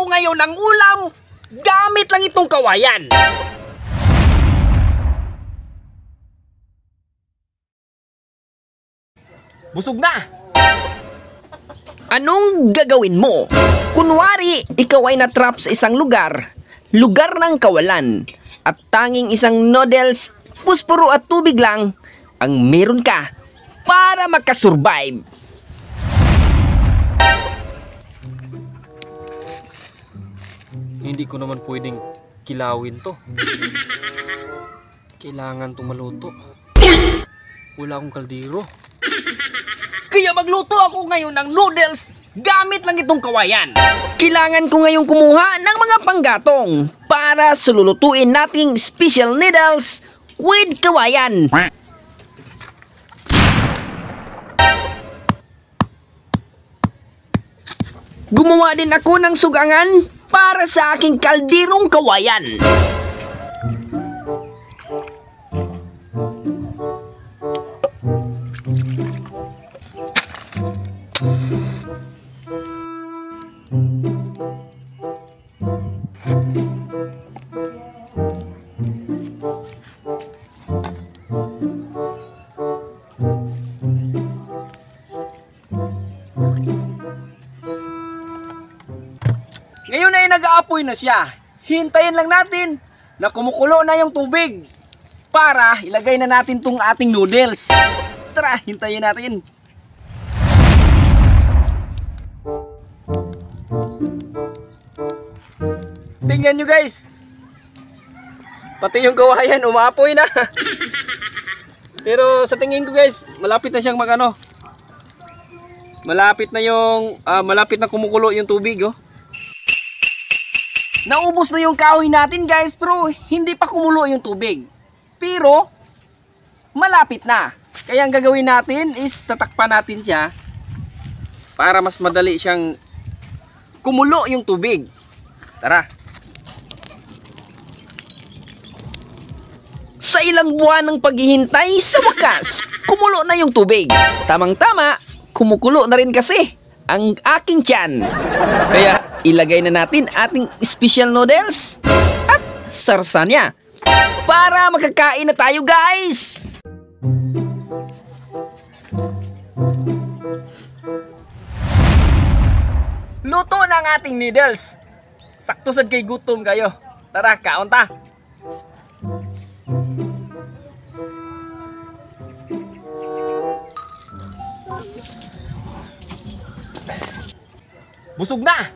ako ngayon ng ulam gamit lang itong kawayan. Busog na! Anong gagawin mo? Kunwari, ikaw ay natrap sa isang lugar ng kawalan, at tanging isang noodles, pusporo at tubig lang ang meron ka para makasurvive. Hindi ko naman pwedeng kilawin to. Kailangan itong maluto. Wala akong kaldero. Kaya magluto ako ngayon ng noodles gamit lang itong kawayan. Kailangan ko ngayong kumuha ng mga panggatong para sululutuin nating special noodles with kawayan. Gumawa din ako ng sugangan para sa aking kalderong kawayan. Ngayon ay nag-aapoy na siya. Hintayin lang natin na kumukulo na yung tubig para ilagay na natin tong ating noodles. Tara, hintayin natin. Tingnan nyo guys. Pati yung kawayan umaapoy na. Pero sa tingin ko guys, malapit na siyang magano. Malapit na kumukulo yung tubig, oh. Naubos na yung kahoy natin guys, pero hindi pa kumulo yung tubig. Pero malapit na. Kaya ang gagawin natin is tatakpan natin siya para mas madali siyang kumulo yung tubig. Tara. Sa ilang buwan ng paghihintay, sa wakas, kumulo na yung tubig. Tamang-tama, kumukulo na rin kasi ang aking tiyan. Kaya ilagay na natin ating special noodles at sarsanya para makakain na tayo guys. Luto na ang ating noodles. Sakto sad kay gutom kayo. Tara, kaon ta. Busog na!